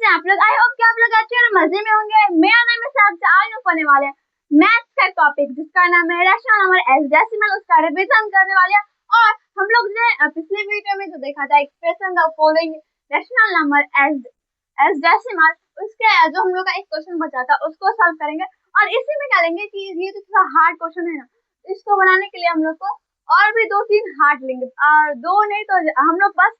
कैसे आप लोग? आई होप कि आप लोग अच्छे और मजे में होंगे। मेरा नाम है साक्षी। आज हम पढ़ने वाले हैं मैथ्स का टॉपिक जिसका नाम है रैशनल नंबर एस डेसिमल, उसका रिवीजन करने वाले हैं। और हम लोग ने पिछले वीडियो में जो देखा था expression the following rational number S decimal, उसके जो हम लोग का एक क्वेश्चन बचा था उसको सॉल्व करेंगे। और इसी में डालेंगे कि ये तो थोड़ा हार्ड क्वेश्चन है ना, इसको बनाने के लिए हम लोग को और भी 2-3 हार्ड लेंगे, और 2 नहीं तो हम लोग बस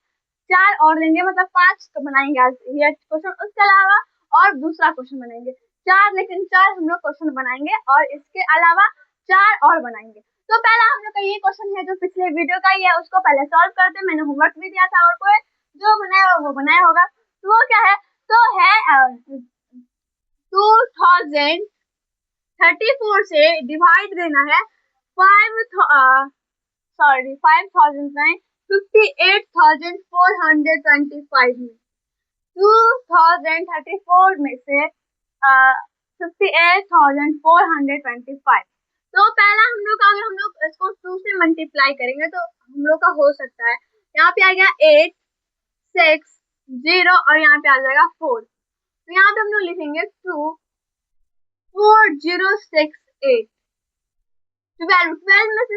4 और लेंगे, मतलब 5 तो बनाएंगे आज ये क्वेश्चन। उसके अलावा और दूसरा क्वेश्चन बनाएंगे 4, लेकिन 4 हम लोग क्वेश्चन बनाएंगे और इसके अलावा 4 और बनाएंगे। तो पहला हम लोग का ये क्वेश्चन है जो पिछले वीडियो का ही है, उसको पहले सॉल्व करते। मैंने होमवर्क भी दिया था और कोई जो बनाया वो बनाया होगा। तो वो क्या है, तो है 2034 से डिवाइड देना है 58,425 में। 2034 में से 58,425। तो पहला हम लोग अगर हम लोग इसको 2 से मल्टीप्लाई करेंगे तो हम लोग का हो सकता है, यहाँ पे आ गया 8 6 0 और यहाँ पे आ जाएगा 4। तो यहाँ पे हम लोग लिखेंगे 2 4 0 6 8। 12 में से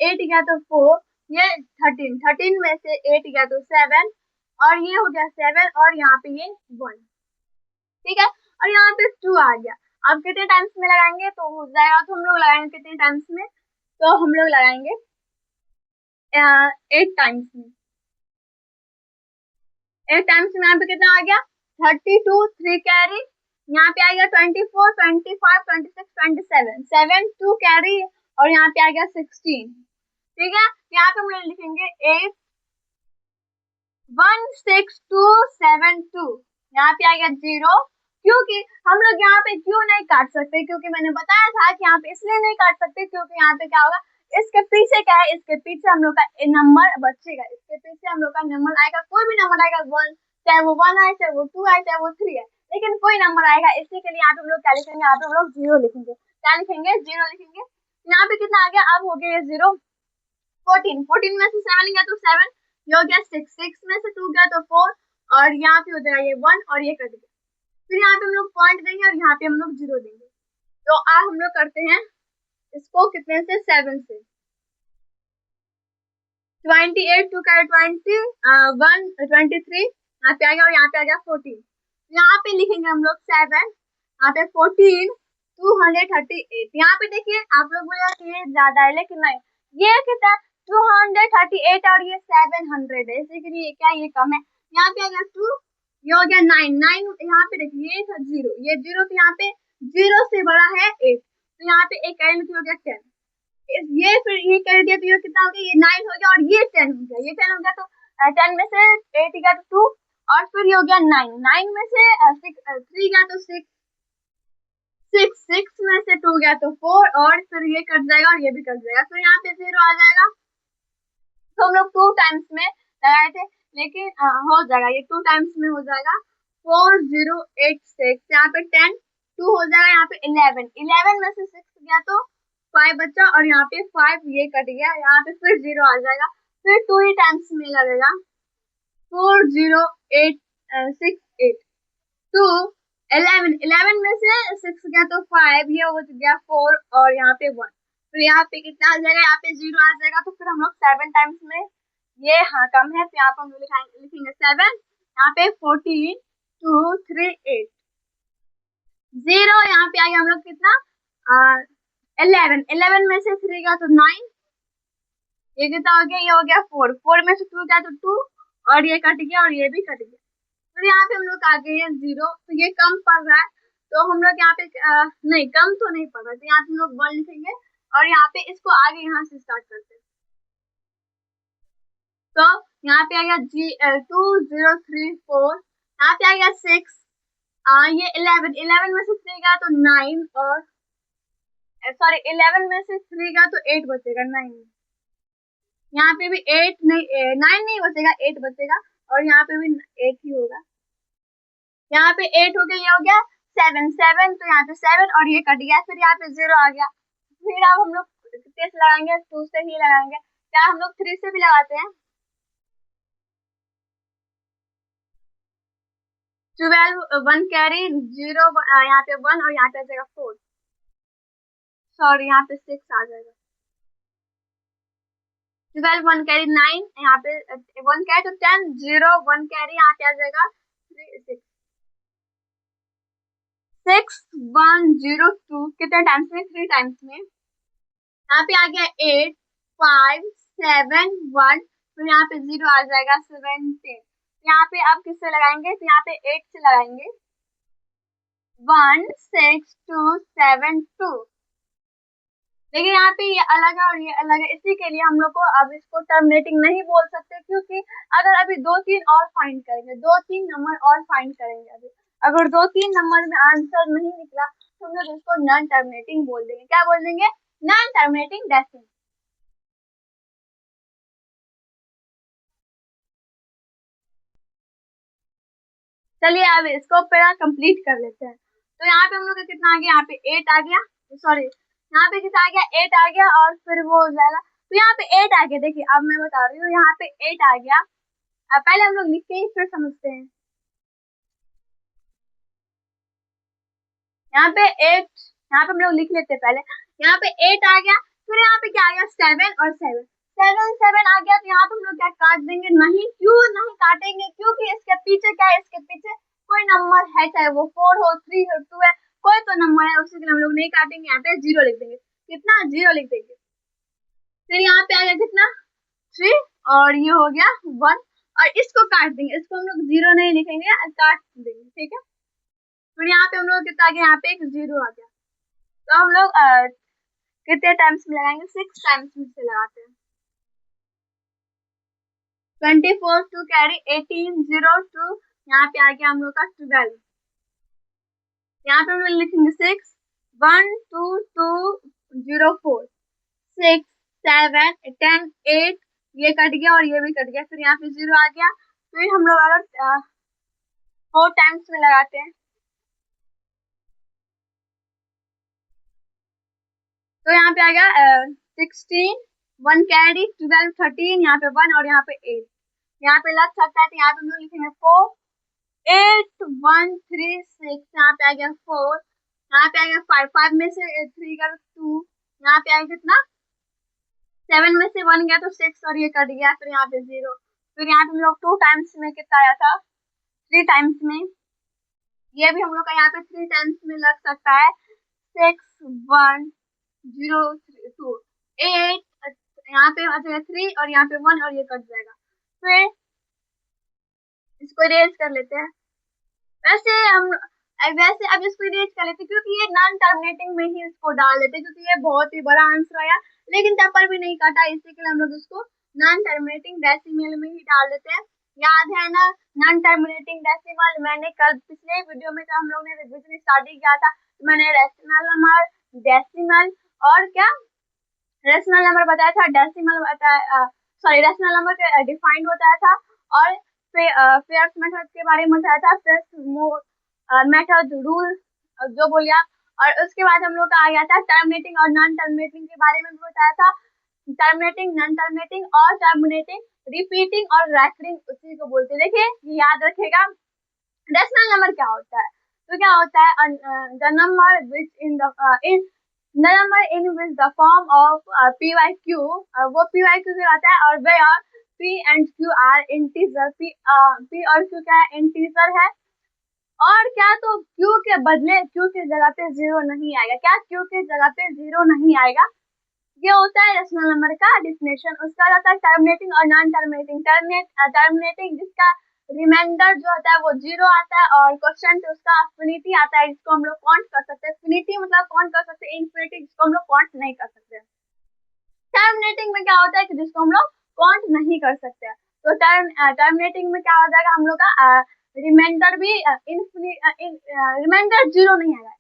8 गया तो 4, ये 13 में से 8 गया तो 7 और ये हो गया 7 और यहाँ पे ये 1, ठीक है। और यहाँ पे 2 आ गया। अब कितने टाइम्स में लगाएंगे तो हो जाएगा, तो हम लोग लगाएंगे कितने टाइम्स में, तो हम लोग लगाएंगे 8 टाइम्स में। 8 टाइम्स में यहाँ पे कितना आ गया 32, 3 कैरी, यहाँ पे आ गया 24 25 26 27, 7 2 कैरी और यहाँ पे आ गया 16, ठीक है। यहाँ पे हम लोग लिखेंगे 8 1 6 2 7 2, यहाँ पे आ गया 0, क्योंकि हम लोग यहाँ पे क्यों नहीं काट सकते, क्योंकि मैंने बताया था कि यहाँ पे इसलिए नहीं काट सकते क्योंकि यहाँ पे क्या होगा, इसके पीछे क्या है, इसके पीछे हम लोग का नंबर बचेगा, इसके पीछे हम लोग का नंबर आएगा, कोई भी नंबर आएगा 1, चाहे वो 1 आए, चाहे वो 2 आए, चाहे वो 3 आए, लेकिन कोई नंबर आएगा। इसी के लिए यहाँ पे हम लोग क्या लिखेंगे, यहाँ पे हम लोग 0 लिखेंगे। क्या लिखेंगे, 0 लिखेंगे। यहाँ पे कितना आ गया, अब हो गया ये 0, 14 में से 7 गया तो 7, ये हो गया 6 में से 2 गया तो 4 और यहाँ पे हो जाएगा ये 1 और ये कट गया। फिर यहाँ पे हम लोग पॉइंट देंगे और यहाँ पे हम लोग 0 देंगे। तो आज हम लोग करते हैं इसको कितने से, 7 से। 28 2 का 20 1 23 यहाँ पे आ गया और यहाँ पे आ गया 14। यहाँ पे लिखेंगे हम लोग 7, यहाँ पे 14 238। यहाँ पे देखिए आप लोग बोले कि ये ज्यादा है, लेकिन नहीं, ये कितना 238 और ये 700 है, इसी के लिए क्या ये कम है। यहाँ पे आ गया 2, ये हो गया 9 9, यहाँ पे देखिए ये था 0, ये 0, तो यहाँ पे 0 से बड़ा है 8, तो यहाँ पे एक हो गया 10, ये फिर ये कर दिया तो ये कितना हो गया, ये 9 हो गया और ये 10 हो गया, ये 10 हो गया तो 10 में से 8 गया तो 2 और फिर ये हो गया 9 9 में से 3 गया तो 6 6 में से 2 गया तो 4 और फिर ये कट जाएगा और ये भी कट जाएगा, फिर यहाँ पे 0 आ जाएगा। तो हम लोग 2 टाइम्स में लगाए थे, लेकिन हो जाएगा, ये 2 टाइम्स में हो जाएगा 4086, यहाँ पे 10 2 हो जाएगा, यहाँ पे 11 में से 6 गया तो 5 बचा और यहाँ पे 5 ये कट गया, यहाँ पे फिर 0 आ जाएगा, फिर 2 ही टाइम्स में लगेगा 40868 2 11 में से 6 गया तो 5, ये हो गया 4 और यहाँ पे 1, फिर यहाँ पे कितना आ जाएगा, यहाँ पे 0 आ जाएगा, तो फिर हम लोग 7 टाइम्स में, ये हाँ कम है, तो यहाँ पे हम लोग लिखेंगे 7, यहाँ पे 14 2 3 8 0, यहाँ पे आ गया हम लोग कितना 11 में से 3 गया तो 9, ये कितना हो गया, ये हो गया 4 में से 2 गया तो 2 और ये कट गया और ये भी कट गया, फिर यहाँ पे हम लोग आ गए हैं 0, तो ये कम पड़ रहा है, तो हम लोग यहाँ पे नहीं, कम तो नहीं पड़ रहा, तो यहाँ पे हम लोग 1 लिखेंगे और यहाँ पे इसको आगे यहाँ से स्टार्ट करते हैं। तो यहाँ पे आ गया 2034, यहाँ पे आ गया 6, ये 11 में से 3 गया तो 9 और सॉरी 11 में से 3 गया तो 8 बचेगा, 9, यहाँ पे भी 8 नहीं 9 नहीं बचेगा, 8 बचेगा और यहाँ पे भी 8 ही होगा, यहाँ पे 8 हो गया, ये हो गया 7 7, तो यहाँ पे 7 और ये कट गया, फिर यहाँ पे 0 आ गया, फिर अब हम लोग कितने से लगाएंगे, 2 से ही लगाएंगे, क्या हम लोग 3 से भी लगाते हैं, 12 1 कैरी 0 यहाँ पे 1 और यहाँ पे आ जाएगा 4, सॉरी यहाँ पे 6 आ जाएगा। 12 1 कैरी 9, यहाँ पे 1 कैरी तो 10, 0 1 कैरी यहाँ पे आ जाएगा 6 6 1 0 2, कितने टाइम्स में? 3 टाइम्स में। यहाँ पे आ गया 8 5 7 1, तो यहाँ पे 0 आ जाएगा 17। यहाँ पे आप किससे लगाएंगे? तो यहाँ पे 8 से लगाएंगे, 1 6 2 7 2। देखिए यहाँ पे ये अलग है और ये अलग है, इसी के लिए हम लोग को अब इसको टर्मिनेटिंग नहीं बोल सकते, क्योंकि अगर अभी 2 3 और फाइंड करेंगे, 2 3 नंबर और फाइंड करेंगे, अभी अगर 2 3 नंबर में आंसर नहीं निकला तो हम लोग इसको नॉन टर्मिनेटिंग बोल देंगे। क्या बोल देंगे? Non terminating decimal. चलिए अब इसको पूरा कंप्लीट कर लेते हैं। तो यहाँ पे हम लोग का कितना आ गया? यहाँ पे 8 आ गया, सॉरी यहाँ पे कितना आ गया? 8 आ गया, और फिर वो हो जाएगा, तो यहाँ पे 8 आ गया। देखिए अब मैं बता रही हूँ, यहाँ पे 8 आ गया। अब पहले हम लोग लिख के ही फिर समझते हैं। यहाँ पे 8, यहाँ पे हम लोग लिख लेते हैं पहले। यहाँ पे 8 आ गया, फिर यहाँ पे क्या आ गया? 7 और 7, 7 7 आ गया, तो यहाँ पे हम लोग क्या काट देंगे? नहीं, क्यों नहीं काटेंगे? क्योंकि इसके पीछे क्या है? इसके पीछे कोई नंबर है, चाहे वो 4 हो 3 हो 2 है, कोई तो नंबर है, उसी के हम लोग नहीं काटेंगे। यहाँ पे 0 लिख देंगे। कितना? 0 लिख देंगे। फिर यहाँ पे आ गया कितना? 3, और ये हो गया 1, और इसको काट देंगे। इसको हम लोग 0 नहीं लिखेंगे, काट देंगे, ठीक है। फिर यहाँ पे हम लोग कितना आ गया? यहाँ पे एक 0 आ गया, तो हम लोग कितने टाइम्स में लगाएंगे? 6 टाइम्स में से लगाते हैं। 24 2 कैरी 18 0 2, यहाँ पे आ गया हम लोग का 12। यहाँ पे हम लोग लिखेंगे 6 1 2 2 0 4 6 7 10 8, ये कट गया और ये भी कट गया, फिर यहाँ पे 0 आ गया। फिर हम लोग अगर 4 टाइम्स में लगाते हैं, तो यहाँ पे आ गया 16 1 कैरी 12 13, यहाँ पे 1 और यहाँ पे 8, यहाँ पे लग सकता है, तो यहाँ पे हम लोग लिखेंगे 4 8 1 3 6, यहाँ पे आ गया 4, यहाँ पे आ गया 5 5 में से 3 का 2, यहाँ पे आ गया कितना? 7 में से 1 गया तो 6, और ये कट गया, फिर यहाँ पे 0। फिर यहाँ पे हम लोग 2 टाइम्स में कितना आया था? 3 टाइम्स में। ये भी हम लोग का यहाँ पे 3 टाइम्स में लग सकता है, 6 1 0 2 8, यहाँ पे आ जाएगा 3 और यहाँ पे 1 और ये कट जाएगा। फिर इसको इरेज कर लेते हैं। वैसे अब इसको इरेज कर लेते, क्योंकि ये नॉन टर्मिनेटिंग में ही इसको डाल लेते, क्योंकि ये बहुत ही बड़ा आंसर आया, लेकिन तब पर भी नहीं काटा, इसी के लिए हम लोग इसको नॉन टर्मिनेटिंग डेसिमल में ही डाल देते हैं। याद है ना नॉन टर्मिनेटिंग डेसिमल? मैंने कल पिछले वीडियो में, जब हम लोग ने रिवीजन स्टार्ट किया था, तो मैंने रेशनल नंबर, डेसिमल और क्या रेशनल नंबर बताया था, डेसिमल बताया, सॉरी रेशनल नंबर के डिफाइंड बताया था, और पेयर्स मेथड के बारे में बताया था, पेयर्स मेथड रूल जो बोलिए आप। और उसके बाद हम लोग का आ गया था टर्मिनेटिंग और नॉन टर्मिनेटिंग के बारे में भी बताया था, टर्मिनेटिंग, नॉन टर्मिनेटिंग और टर्मिनेटिंग, रिपीटिंग और रैकरिंग, उसी को बोलते हैं। देखिए याद रखेगा, रेशनल नंबर क्या होता है? तो क्या होता है? The number which in number in with the form of p by q, वो p by q कहलाता है, और where p and q are integer, p और q क्या है? integer है, और क्या तो q के बदले q की जगह पे 0 नहीं आएगा। क्या? q की जगह पे 0 नहीं आएगा। ये होता है रेशनल नंबर का डेफिनेशन। उसका रहता है टर्मिनेटिंग और नॉन टर्मिनेटिंग। टर्मिनेटिंग जिसका रिमाइंडर जो होता है वो 0 आता है, और क्वेश्चन उसका फिनिटी आता है, जिसको हम लोग काउंट कर सकते हैं। फिनिटी मतलब काउंट कर सकते हैं, इन्फिनिटी जिसको हम लोग काउंट नहीं कर सकते। टर्मिनेटिंग में क्या होता है कि जिसको हम लोग काउंट नहीं कर सकते। तो टर्मिनेटिंग में क्या हो जाएगा हम लोग का? रिमाइंडर भी रिमाइंडर 0 नहीं आएगा,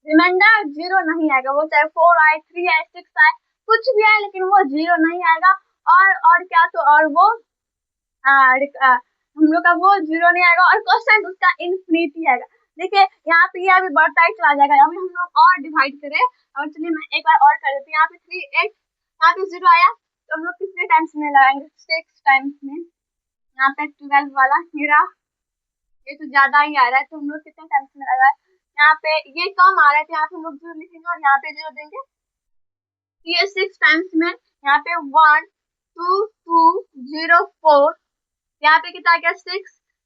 रिमाइंडर 0 नहीं आएगा, वो चाहे 4 आए 3 आए 6 आए कुछ भी आए, लेकिन वो 0 नहीं आएगा। और क्या तो और वो हम लोग का वो 0 नहीं आएगा, और क्वेश्चन उसका इन्फिनिटी आएगा। देखिए यहाँ पे ये अभी बढ़ता ही चला जाएगा, अभी हम लोग और डिवाइड करें, और चलिए मैं एक बार और कर देती हूँ। यहाँ पे 3 8, यहाँ पे 0 आया, तो हम लोग कितने टाइम्स में लगाएंगे? 6 टाइम्स में। यहाँ पे 12 वाला मेरा ये तो ज्यादा ही आ रहा है, तो हम लोग कितने टाइम्स में लगा है, यहाँ पे ये कम आ रहा है, तो यहाँ पे हम लोग 0 लिखेंगे और यहाँ पे 0 देंगे। ये 6 टाइम्स में यहाँ पे 1 2 2 0 4, यहाँ पे कितना आ गया 6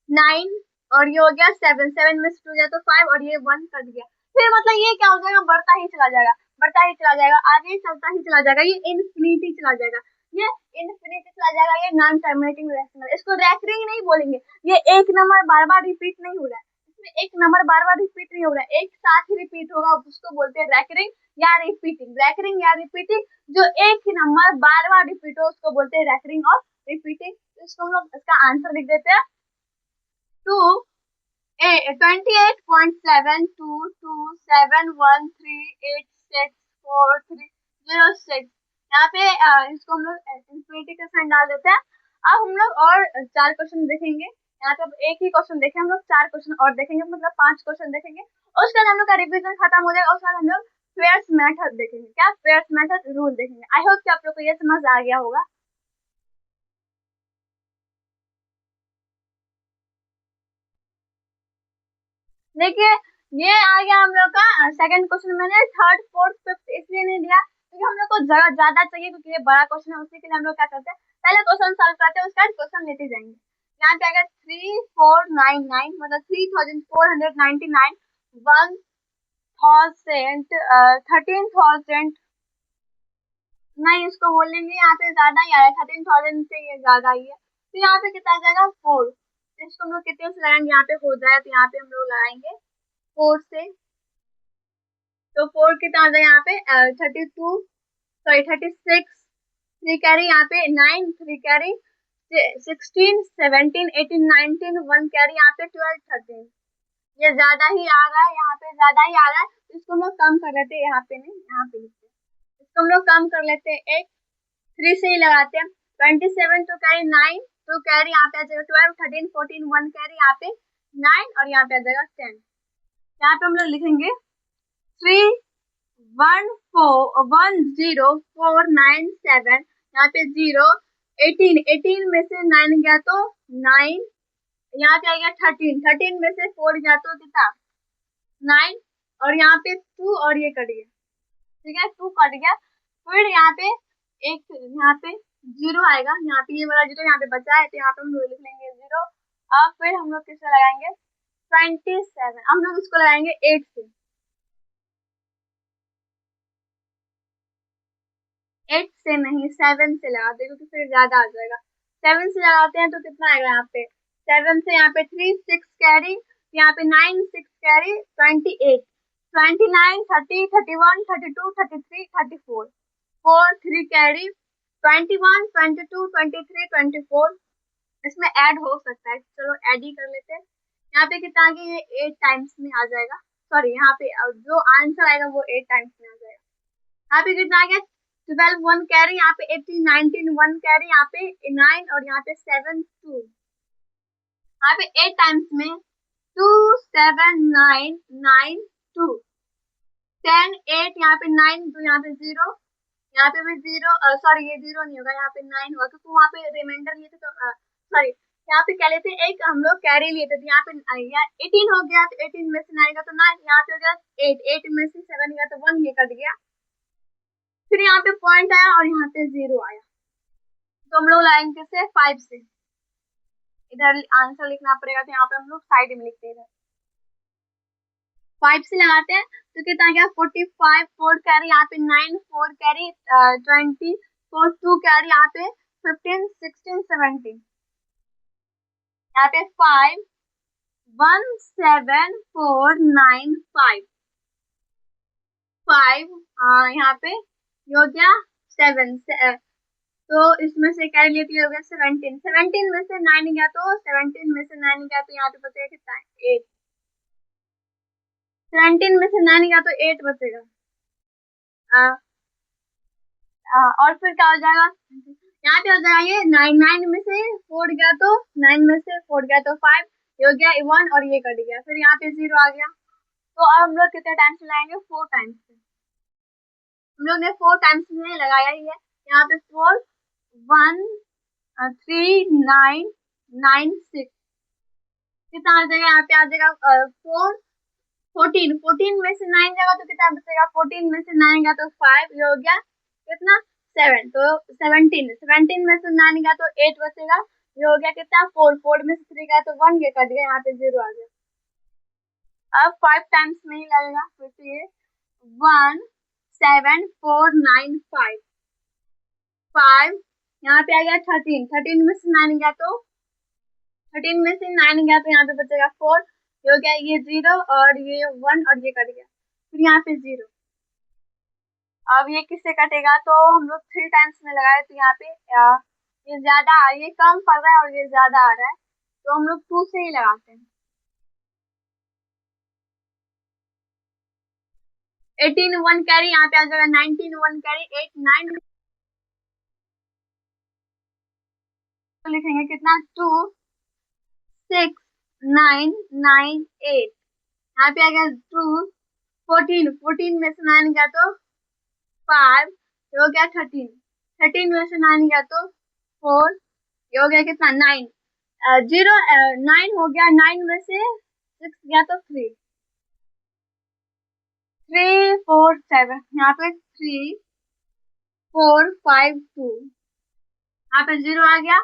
9, और ये हो गया 7 7 में से 2 गया तो 5, और ये 1 कट गया। फिर मतलब ये क्या हो जाएगा, बढ़ता ही चला जाएगा, बढ़ता ही चला जाएगा, आगे चलता ही चला जाएगा, ये इनफिनिटी चला जाएगा, ये इनफिनिटी चला जाएगा, ये नॉन टर्मिनेटिंग रेशनल। इसको रैकरिंग नहीं बोलेंगे, ये एक नंबर बार बार रिपीट नहीं हो रहा है, इसमें एक नंबर बार बार रिपीट नहीं हो रहा है, एक साथ ही रिपीट होगा, उसको बोलते हैं रैकरिंग या रिपीटिंग। रैकरिंग या रिपीटिंग, जो एक ही नंबर बार बार रिपीट हो उसको बोलते हैं रैकरिंग और रिपीटिंग। इसको हम लोग इसका आंसर लिख देते हैं 28.7222713864306। यहाँ पे इसको हम लोग इंफिनिटी का साइन डाल देते हैं। अब हम लोग और 4 क्वेश्चन देखेंगे, यहाँ पे अब एक ही क्वेश्चन देखे, हम लोग 4 क्वेश्चन और देखेंगे, मतलब 5 क्वेश्चन देखेंगे। उसके बाद हम लोग का रिविजन खत्म हो जाएगा, उसके बाद हम लोग पेयर्स मेथड देखेंगे। क्या पेयर्स मेथड रूल देखेंगे। आई होप कि आप लोग को ये समझ आ गया होगा। देखिए ये आ गया हम लोग का सेकंड क्वेश्चन। मैंने थर्ड फोर्थ फिफ्थ इसलिए नहीं दिया क्योंकि हम लोग को जगह ज्यादा चाहिए, क्योंकि ये बड़ा क्वेश्चन है, उसी के लिए हम लोग क्या करते हैं, पहले क्वेश्चन सॉल्व करते हैं, उसके बाद क्वेश्चन लेते जाएंगे। यहाँ पे आएगा 3499, मतलब 3499, 13,000, नहीं इसको बोलेंगे, यहाँ पे ज्यादा ही आया, 13,000 से ये ज्यादा ही है, तो यहाँ पे कितना आ जाएगा 4। इसको हम लोग कितने से लगाएंगे, यहाँ पे हो जाए तो यहाँ पे हम लोग लगाएंगे 4 से, तो 4 कितना आ जाए यहाँ पे 32, सॉरी 36, 3 कैरी यहाँ पे 9, 3 कैरी 16, 17, 18, 19, 1 कैरी यहाँ पे 12, 13। ये ज्यादा ही आ रहा है, यहाँ पे ज्यादा ही आ रहा है, इसको हम लोग कम कर लेते हैं, यहाँ पे नहीं यहाँ पे लिखते हैं, इसको हम लोग कम कर लेते हैं, एक 3 से ही लगाते हैं। 27 टू कैरी 9, टू कैरी यहाँ पे आ जाएगा 12, 13, 14, 1 कैरी यहाँ पे 9, और यहाँ पे आ जाएगा 10। यहाँ पे हम लोग लिखेंगे 31410,497, यहाँ पे 0, 18, 18 में से 9 गया तो 9, यहाँ पे आ गया 13, 13 में से 4 गया तो कितना 9, और यहाँ पे 2 और ये कट गया, ठीक है 2 कट गया। फिर यहाँ पे एक यहाँ पे 0 आएगा, यहाँ पे ये वाला 0 यहाँ पे बचा है, तो यहाँ पे हम लोग लिख लेंगे 0। अब फिर हम लोग किससे लगाएंगे 27, हम लोग इसको लगाएंगे 8 से, 8 से नहीं 7 से लगाते हैं, क्योंकि फिर ज्यादा आ जाएगा। 7 से लगाते हैं तो कितना आएगा यहाँ पे 7 से यहाँ पे 3, 6 कैरी, यहाँ पे 9, 6 कैरी 28, 29, 30, 31, 32, 33, 34, 4, 3 कैरी 21, 22, 23, 24। इसमें ऐड हो सकता है, चलो ऐड ही कर लेते हैं। यहाँ पे कितना आ गया, ये 8 टाइम्स में आ जाएगा, सॉरी यहाँ पे जो आंसर आएगा वो 8 टाइम्स में आ जाएगा। यहाँ पे कितना आ गया 12, 1 कैरी, यहाँ पे 18, 19, 1 कैरी, यहाँ पे 9, और यहाँ पे 7, 2। यहाँ पे 8 टाइम्स में 2 7 9 9 2 10 8, यहाँ पे 9 2, यहाँ पे 0, यहाँ पे भी 0, सॉरी ये 0 नहीं होगा, यहाँ पे 9 होगा, क्योंकि वहाँ पे रिमाइंडर लिए थे, तो सॉरी यहाँ पे क्या लेते एक हम लोग कैरी लिए थे, तो यहाँ पे 18 हो गया, तो 18 में से 9 का तो 9, यहाँ पे हो गया 8, 8 में से 7 गया तो 1, ये कट गया। फिर यहाँ पे पॉइंट आया और यहाँ पे 0 आया, तो हम लोग लाएंगे से 5 से, इधर आंसर लिखना पड़ेगा, तो यहाँ पे हम लोग साइड में लिखते हैं, 5 से लगाते हैं तो कितना गया 45, 4 कैरी यहाँ पे 9, 4 कैरी 20, 4 2 कैरी यहाँ पे 15, 16, 17, यहाँ पे 5 1 7 4 9 5 5, यहाँ पे ये हो गया 7 से, तो इसमें से कैरी लेती हो गया 17, 17 में से 9 गया तो 17 में से 9 गया तो यहाँ पे बचेगा कितना 8, 17 में से 9 गया तो 8 बचेगा। और फिर क्या हो जाएगा, यहाँ पे हो जाएगा ये 9, 9 में से 4 गया तो 9 में से 4 गया तो 5, ये हो गया 1, और ये कट गया, फिर यहाँ पे 0 आ गया। तो अब हम लोग कितने टाइम्स लगाएंगे 4 टाइम्स से, हम लोग ने 4 टाइम्स में लगाया ही है, यहाँ पे 4 1 3 9 9 6, कितना आ जाएगा, यहाँ पे आ जाएगा 14 में से 9 जाएगा तो कितना बचेगा, 14 में से 9 गया तो 5, ये हो गया कितना 7, तो 17 में से 9 गया तो 8 बचेगा, ये हो गया कितना 4 में से 3 गया तो 1, ये कट गया, यहाँ पे 0 आ गया। अब 5 टाइम्स में ही लगेगा, फिर से ये 1 7 4 9 5 5, यहाँ पे आ गया 13 में से 9 गया तो 13 में से 9 गया तो यहाँ पे बचेगा 4, ये हो गया ये 0 और ये 1 और ये कट गया, फिर यहाँ पे 0। अब ये किससे कटेगा, तो हम लोग 3 टाइम्स में लगाए तो यहाँ पे ये ज्यादा, ये कम पड़ रहा है और ये ज्यादा आ रहा है, तो हम लोग 2 से ही लगाते हैं। 18 1 कैरी, यहाँ पे आ जाएगा 19 1 कैरी 8 9, तो लिखेंगे कितना 2 6 9 9 8, यहाँ पे आ गया 2 14 में से 9 गया तो 5, ये हो गया 13 में से 9 गया तो 4, ये हो गया कितना 9, 0 9 हो गया, 9 में से 6 गया तो 3 3 4 7, यहाँ पे 3 4 5 2, यहाँ पे 0 आ गया।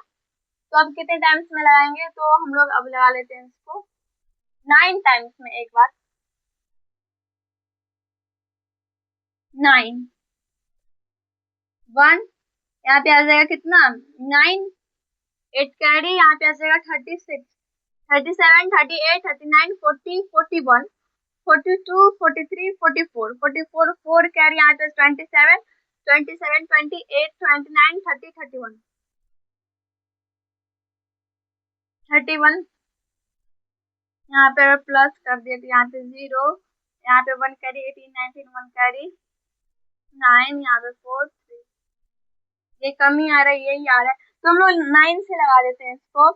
तो अब कितने टाइम्स में लगाएंगे, तो हम लोग अब लगा लेते हैं इसको 9 टाइम्स में एक बार, 9 1, यहाँ पे आ जाएगा कितना 9 8 कैरी, यहाँ पे आ जाएगा 36 37 38 39 40 41 42 43 44 44 4 कैरी, यहाँ पे 27 27 28 29 30 31 31, यहाँ पे प्लस कर दिया तो यहाँ पे 0, यहाँ पे 1 कैरी 18 19 1 कैरी 9, यहाँ पे 4 3, ये कम ही आ रहा है, यही आ रहा है, तो हम लोग 9 से लगा देते हैं इसको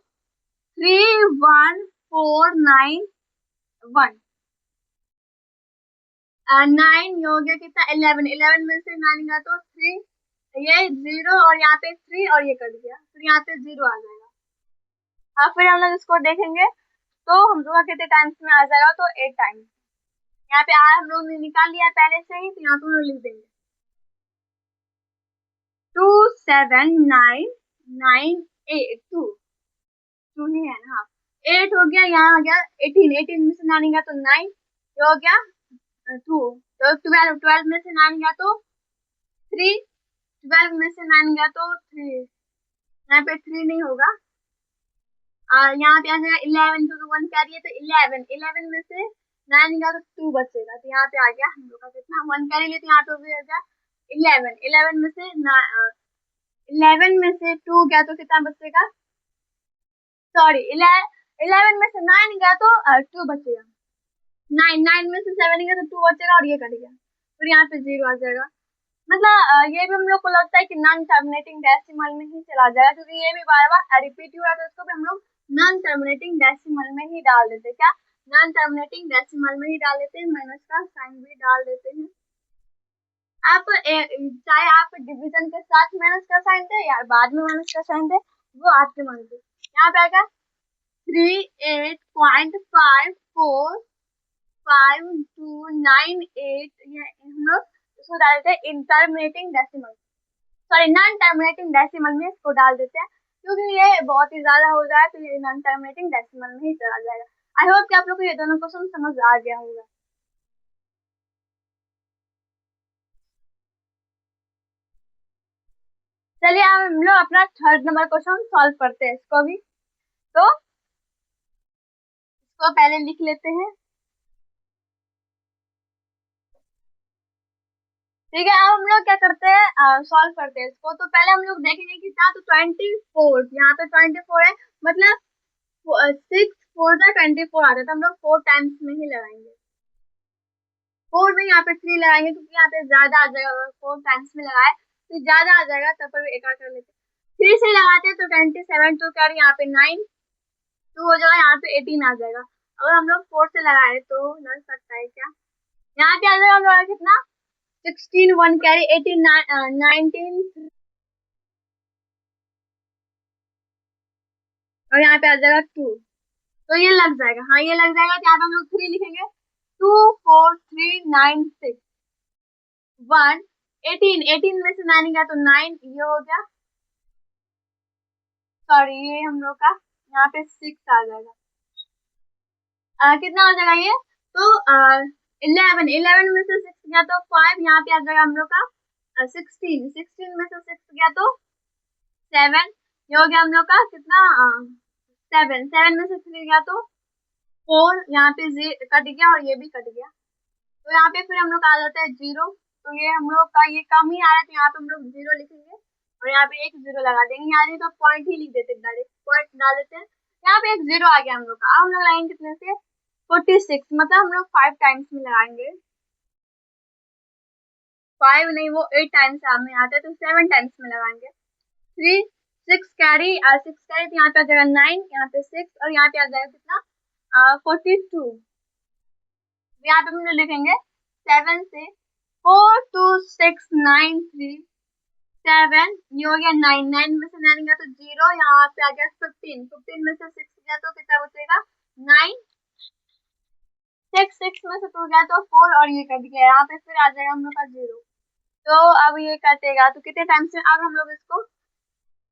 3 1 4 9 1 9, ये हो गया कितना 11 में से 9 गया तो 3, ये 0 और यहाँ पे 3 और ये कट गया, फिर यहाँ पे 0 आ जाएगा। अब फिर हम लोग इसको देखेंगे तो हम लोग का कितने टाइम्स में आ जाएगा, तो 8 टाइम्स, यहाँ पे हम लोग ने निकाल लिया पहले से ही, तो यहाँ पे हम लोग लिख देंगे 2 7 9 9 8 2 ही है ना, 8 हो गया, यहाँ आ गया 18 में से 9 गया तो 9, ये हो गया 2, तो 12 में से 9 गया तो 3, 12 में से 9 गया तो 3, यहाँ पे 3 नहीं होगा, यहाँ पे आ जाएगा 11 क्योंकि 1 कैरी है तो 11 में से 9 गया तो 2 बचेगा, तो यहाँ पे आ गया हम लोग का कितना 1 कैरी लिए तो यहाँ पे भी आ गया 11 में से 11 में से 2 गया तो कितना बचेगा, सॉरी 11 में से 9 गया तो 2 बचेगा, 9 में से 7 गया तो 2 बचेगा और ये कट गया, फिर यहाँ पे 0 आ जाएगा। मतलब ये भी हम लोग को लगता है कि नॉन टर्मिनेटिंग डेसिमल में ही चला जाएगा, क्योंकि ये भी बार बार रिपीट हो रहा था, इसको भी हम लोग नॉन टर्मिनेटिंग डेसिमल में ही डाल देते, क्या नॉन टर्मिनेटिंग डेसिमल में ही डाल देते हैं, माइनस का साइन भी डाल देते हैं। आप चाहे आप डिवीजन के साथ माइनस का साइन दे या बाद में माइनस का साइन दे, वो आपके मन से। यहाँ पे आएगा 38.54529 8, ये हम लोग इसको डाल देते हैं in terminating decimal, sorry non terminating decimal में इसको डाल देते हैं, क्योंकि ये बहुत ही ज्यादा हो जाए तो ये नॉन टर्मिनेटिंग डेसिमल में ही चला जाएगा। आई होप कि आप लोग को ये दोनों क्वेश्चन समझ आ गया होगा। चलिए अब हम लोग अपना थर्ड नंबर क्वेश्चन सॉल्व करते हैं, इसको भी तो इसको पहले लिख लेते हैं, ठीक है। अब हम लोग क्या करते हैं, सॉल्व करते हैं इसको, तो पहले हम लोग देखेंगे कि क्या, तो 24 यहाँ पे 24 है, मतलब 6 4 का 24 आता है, तो हम लोग 4 टाइम्स में ही लगाएंगे, 4 में यहाँ पे 3 लगाएंगे क्योंकि यहाँ पे ज्यादा आ जाएगा, अगर 4 टाइम्स में लगाए तो ज्यादा आ जाएगा, तब पर एक कर लेते 3 से लगाते हैं तो 27 तो क्या यहाँ पे 9 2 हो जाएगा, यहाँ पे 18 आ जाएगा। अगर हम लोग 4 से लगाए तो लग सकता है क्या, यहाँ पे आ जाएगा हम लोग कितना 16 1 कैरी 18 19 और यहाँ पे आ जाएगा 2, तो ये लग जाएगा, हाँ ये लग जाएगा। तो यहाँ पे हम लोग 3 लिखेंगे, 2 4 3 9 6 1 18, 18 में से 9 गया तो 9, ये हो गया। सॉरी, ये हम लोग का यहाँ पे 6 आ जाएगा। कितना हो जाएगा ये? तो 11, 11 में से 6 गया तो 5, यहाँ पे आ जाएगा हम लोग का 16, 16 में से 6 गया तो 7, ये हो गया हम लोग का कितना 7, 7 में से 3 गया तो 4, यहाँ पे कट गया और ये भी कट गया। तो यहाँ पे फिर हम लोग आ जाता है 0। तो ये हम लोग का ये कम ही आ रहा है, तो यहाँ पे हम लोग 0 लिखेंगे और यहाँ पे एक 0 लगा देंगे। यहाँ नहीं तो पॉइंट ही लिख देते, डायरेक्ट पॉइंट डाल देते हैं। यहाँ पे एक 0 आ गया हम लोग का। अब हम लोग लगाएंगे कितने से? 46, मतलब हम लोग 5 टाइम्स में लगाएंगे। 5 नहीं, वो 8 टाइम्स में आता है, तो 7 टाइम्स में लगाएंगे। 3 6 कैरी, 6 कैरी, तो यहाँ पे आ जाएगा 9, यहाँ पे 6 और यहाँ पे आ जाएगा कितना 42। यहाँ पे हम लोग लिखेंगे 7 से 4 2 6 9 3 7, ये हो गया 9, 9 में से 9 गया तो 0, यहाँ पे आ गया 15, 15 में से 6 गया तो कितना बचेगा 9, 6 6 में से 2 गया तो 4 और ये कट गया, यहाँ पे फिर आ जाएगा हम लोग का 0। तो अब ये कटेगा तो कितने टाइम्स में? अब हम लोग इसको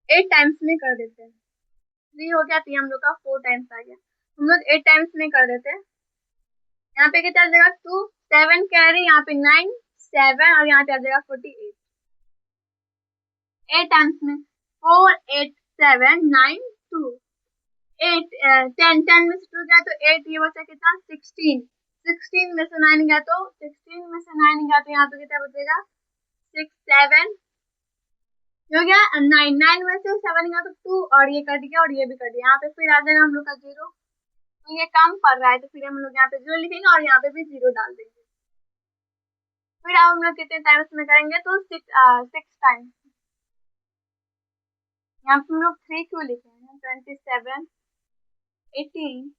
8 टाइम्स में कर देते हैं। 3 हो गया, 3 हम लोग का 4 टाइम्स आ गया, हम लोग 8 टाइम्स में कर देते हैं। यहाँ पे कितना आ जाएगा 2 7 कैरी, यहाँ पे 9 7 और यहाँ पे आ जाएगा 48। 8 टाइम्स में 4 8 7 9 2 8 10, 10 में से 2 गया तो 8, ये बचा कितना 16, 16 में से 9 गया तो 16 में से 9 गया तो यहाँ पे कितना बचेगा 6 7, हो गया 9, 9 में से 7 गया तो 2 और ये कट गया और ये भी कट गया, यहाँ पे फिर आ जाएगा हम लोग का 0। तो ये कम पड़ रहा है तो फिर हम लोग यहाँ पे 0 लिखेंगे और यहाँ पे भी 0 डाल देंगे। फिर अब हम लोग कितने टाइम्स में करेंगे? तो 6 टाइम्स। यहाँ पे हम लोग 3 क्यों लिखे हैं? 27 18,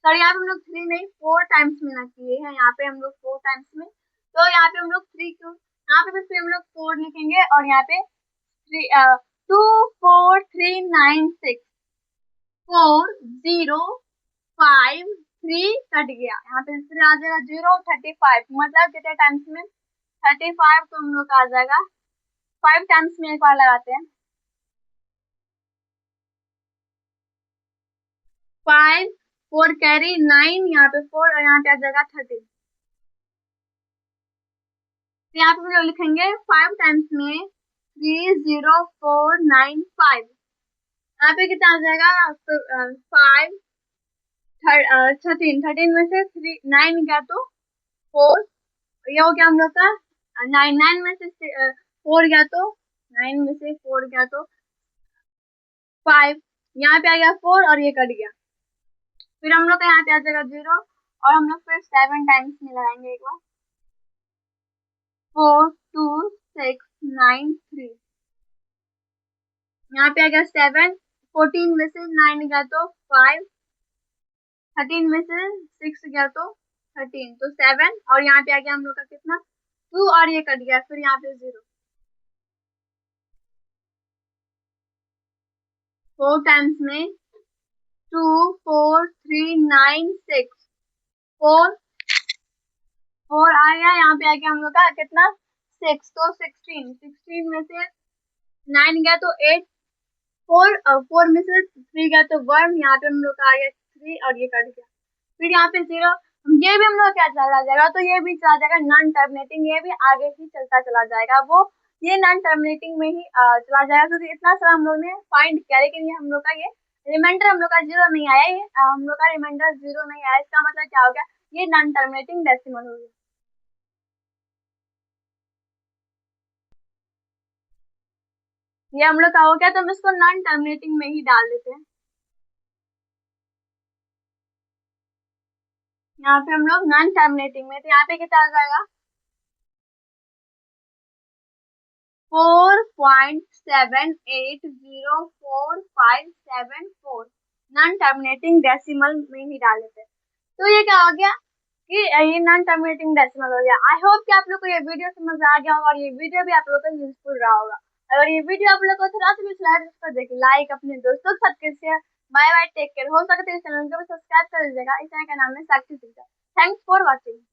सॉरी यहाँ पे हम लोग 3 नहीं 4 टाइम्स में ना किए हैं, यहाँ पे हम लोग 4 टाइम्स में। तो यहाँ पे हम लोग 3 क्यों, यहाँ पे भी फिर हम लोग 4 लिखेंगे और यहाँ पे 2 4 3 9 6 4 0 5 3 कट गया, यहाँ पे फिर आ जाएगा 0 35, मतलब कितने टाइम्स में 35, तो हम लोग आ जाएगा 5 टाइम्स में एक बार लगाते हैं। 5 4 कैरी 9, यहाँ पे 4 और यहाँ पे आ जाएगा 30। तो यहाँ पे हम लोग लिखेंगे 5 टाइम्स में 3 0 4 9 5, यहाँ पे कितना आ जाएगा 5 13, 13 में से 3 9 गया तो 4, ये हो गया हम लोग का 9, 9 में से 4 गया तो 9 में से 4 गया तो 5, यहाँ पे आ गया 4 और ये कट गया, फिर हम लोग का यहाँ पे आ जाएगा 0 और हम लोग फिर 7 टाइम्स में लगाएंगे एक बार। 4 2 6 9 3, यहाँ पे आ गया 7, 14 में से 9 गया तो 5, 13 में से 6 गया तो 13, तो 7 और यहाँ पे आ गया हम लोग का कितना 2 और ये कट गया, फिर यहाँ पे 0। 4 टाइम्स में 2 4 3 9 6 4 4 आ गया, यहाँ पे आ गया हम लोग का कितना 6, तो 16, 16 में से 9 गया तो 8, 4 में से 3 गया तो 1, यहाँ पे हम लोग का आ गया 3 और ये कट गया, फिर यहाँ पे 0, ये भी हम लोग क्या चला जाएगा, तो ये भी चला जाएगा नॉन टर्मिनेटिंग, ये भी आगे ही चलता चला जाएगा, वो ये नॉन टर्मिनेटिंग में ही चला जाएगा, क्योंकि इतना सारा हम लोग ने फाइंड किया, लेकिन ये हम लोग का ये रिमाइंडर हम लोग का 0 नहीं आया, ये हम लोग का रिमाइंडर 0 नहीं आया, इसका मतलब क्या हो गया, ये नॉन टर्मिनेटिंग डेसिमल हो गया। ये हम लोग का हो गया, तो हम इसको नॉन टर्मिनेटिंग में ही डाल देते हैं। यहाँ पे हम लोग नॉन टर्मिनेटिंग में, तो यहाँ पे कितना आ जाएगा 4.780457 नॉन टर्मिनेटिंग डेसिमल में ही डाल देते हैं। तो ये क्या हो गया कि ये नॉन टर्मिनेटिंग डेसिमल हो गया। आई होप कि आप लोग को ये वीडियो समझ आ गया होगा और ये वीडियो भी आप लोग को यूजफुल रहा होगा। अगर ये वीडियो आप लोग को थोड़ा सा भी अच्छा लगा तो इसको देखिए लाइक, अपने दोस्तों के साथ share bye bye, take care. हो सके तो इस चैनल को भी सब्सक्राइब कर लीजिएगा। इस चैनल का नाम है Sakshi Singh. Thanks for watching.